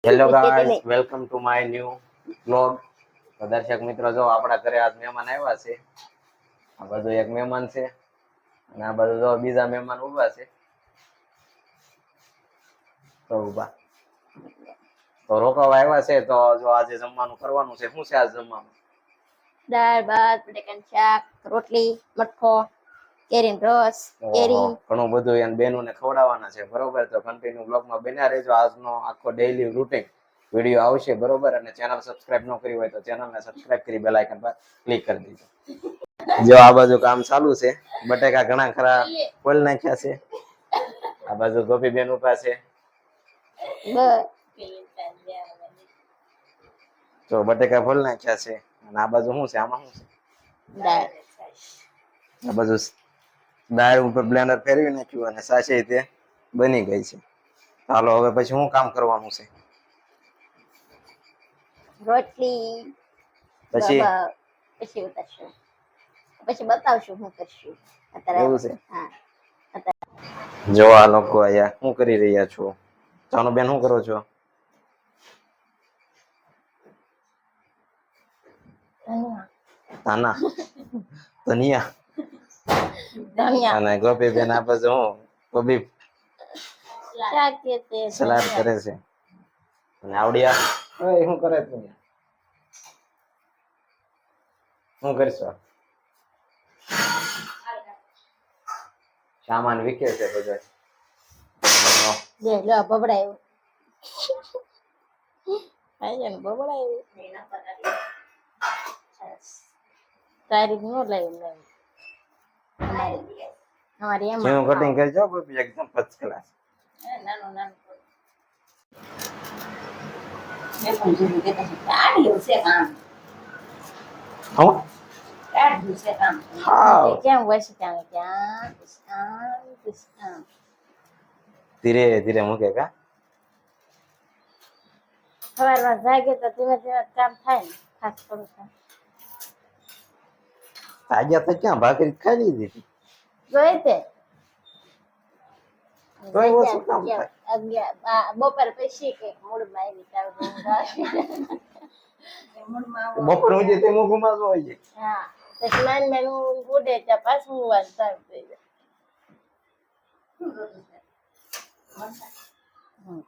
Hello guys, welcome to my new vlog. તો દર્શક મિત્રો, જો આપણા ઘરે આજ મહેમાન આવ્યા છે. આ બધું એક મહેમાન છે અને આ બધું જો બીજા મહેમાન ઉભા છે. તો ઉભા તો રોકાવા આવ્યા છે. તો જો આજે જમવાનું કરવાનું છે. શું છે આજ જમવાનું? દાળ ભાત, બટેકાનું શાક, રોટલી, મઠો, કેરીનો રસ, કેરી. ઘણું બધું એને બેનોને ખવડાવવાના છે, બરોબર? તો કન્ટિન્યુ બ્લોગમાં બન્યા રહેજો. આજનો આખો ડેઈલી રૂટીન વિડીયો આવશે, બરોબર? અને ચેનલ સબસ્ક્રાઇબ ન કરી હોય તો ચેનલને સબસ્ક્રાઇબ કરી બેલ આઇકન પર ક્લિક કરી દેજો. જો આ બાજુ કામ ચાલુ છે. બટેકા ઘણા ખરા ફોલ નાખ્યા છે. આ બાજુ ગોપીબેન ઉભા છે. તો બટેકા ફોલ નાખ્યા છે. અને આ બાજુ શું છે? આમાં શું છે? દાળ. આ બાજુ દાળ ઉપર બ્લેન્ડર ફેરવી નાખ્યું અને સાચે તે બની ગઈ છે. ચાલો હવે પછી શું કામ કરવાનું છે? રોટલી પછી પછી ઉતારશું, પછી બતાવશું શું કરશું. એવું છે. હા, જો આ લોકો અહીંયા શું કરી રહ્યા છો? ચાનો બેન, શું કરો છો? ધનિયા અને ગોપી બેન આ બાજુ હું કોબી સલાડ કરે છે. અને આવડિયા શું કરે તું? શું કરશો? સામાન વિકે છે બધો. બબડાયું તારીખ નો લાવી અમારી જેનું કટિંગ કરજો ગોપી, એકદમ ફર્સ્ટ ક્લાસ. નાનું નાનું કેમ વસી ત્યાં ધીરે ધીરે મૂકે કા. સવારમાં જાગે તો ધીમે ધીમે કામ થાય ને. ખાસ થોડું થાય. તાજા તો ક્યાં ભાખરી ખાઈ લીધી. જોઈ તે તોય ઓછું કામ થાય. બપોર પછી કે મૂળમાં આવી બપોર સુધી તે મૂકમાં જ હોય છે. હા, પછી માન મેન ઉડે ત્યાં પાછું વાત સારું થઈ જાય.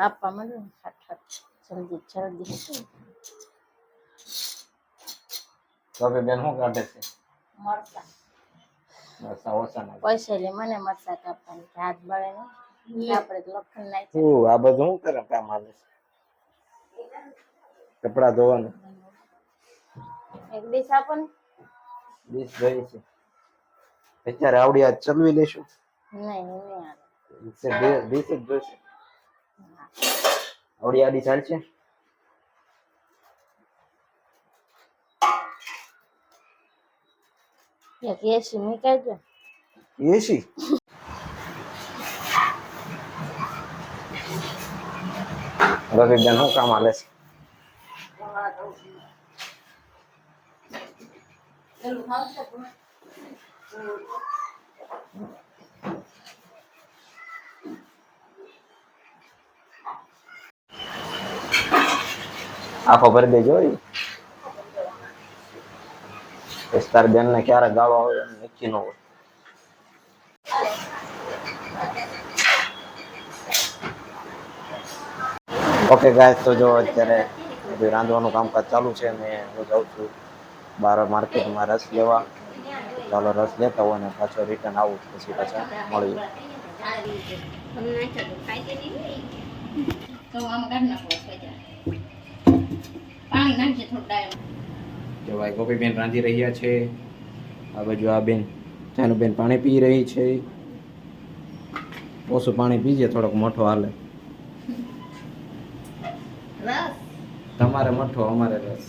આપવા મળ્યું ને જલ્દી જલ્દી. ગોપી બેન શું કાઢે છે? મરચા. મરચા ઓછા નાખે. પૈસા લે મને મરચા કાપવાની હાથ બળે ને આપણે લખણ નાખી. આ બધું શું કરે કામ આવે છે? કપડા ધોવાનું. એક ડીશ આપો ને. ડીશ જોઈ છે અત્યારે. આવડિયા ચલવી લેશું. નહીં આવે. ડીશ જ જોઈશે. આવડિયા ડીશ ચાલશે. એક એસી મૂકાઈ દો. એસી રવિ બેન શું કામ આલે છે? આખો ભરી દેજો. વિસ્તાર બેન ને ક્યારે ગાળો આવે નક્કી ન હોય. ઓકે ગાઈસ, તો જો અત્યારે બધું રાંધવાનું કામકાજ ચાલુ છે અને હું જાઉં છું બહાર માર્કેટમાં રસ લેવા. ચાલો રસ લેતા હોય ને પાછો રિટર્ન આવું, પછી પાછા મળીએ. જો ભાઈ ગોપી બેન રાંધી રહ્યા છે. આ બાજુ આ બેન ચાનું બેન પાણી પી રહી છે. ઓછું પાણી પીજે, થોડોક મોટો હાલે. તમારે મઠો, અમારે રસ.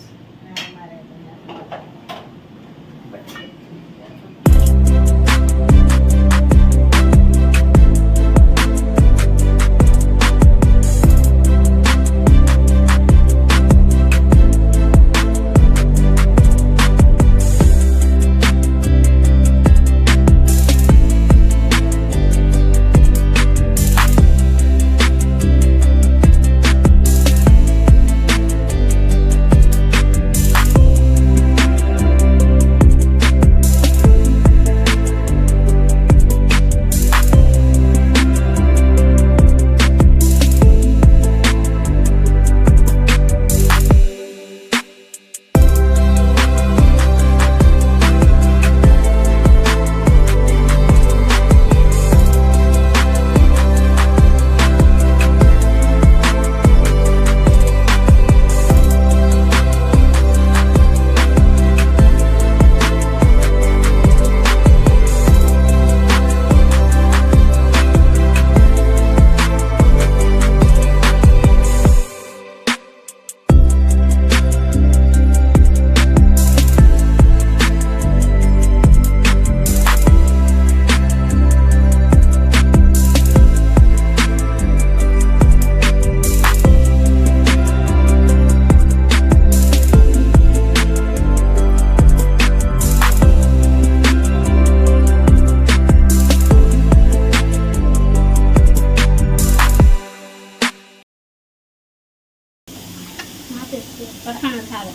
પઠાણ થાળે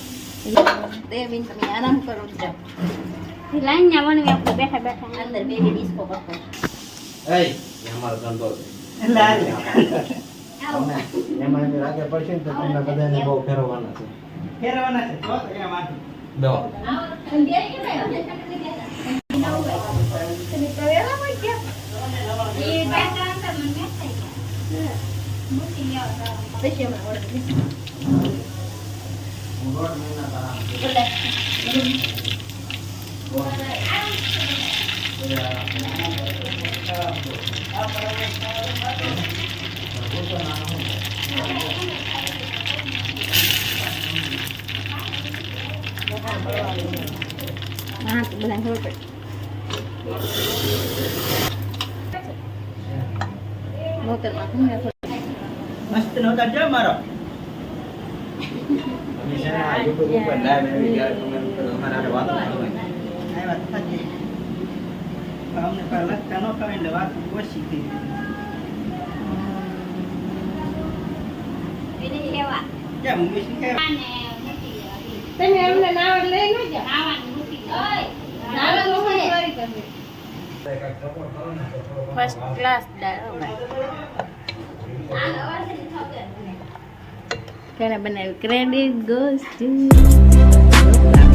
તે બિન તમે આરામ કરો છો લાઈન ના વણવી આપણે બેઠા બેઠા અંદર બેબી ડિસ્કો કરતો એય એ અમારો ધંધો છે તમને એમાં એમ લાગે પડશે ને તો તમને બધાને બહુ ફેરવવાના છે દો હા તો બધા ખબર પડે મોતરમાં ઘૂમે મસ્ત નહોતા જો મારો અમે છે ને આ YouTube ઉપર live આવી ત્યારે comment કરો અમારે હારે વાતો કરવાની આ વાત સાચી અમને પહેલા લખતા ન ફાવે એટલે વાત ઓછી થઈ એને લેવા કેમ ઊંઘી શીખે અને મૂકી દેવા તમે અમને નાવડ લઈ ન જાઓ ખાવાનું મૂકી દેવા ઓય નાવડ મોકલી ફર્સ્ટ ક્લાસ દાળ કેને બનાવ્યું ક્રેડિટ ગોઝ ટુ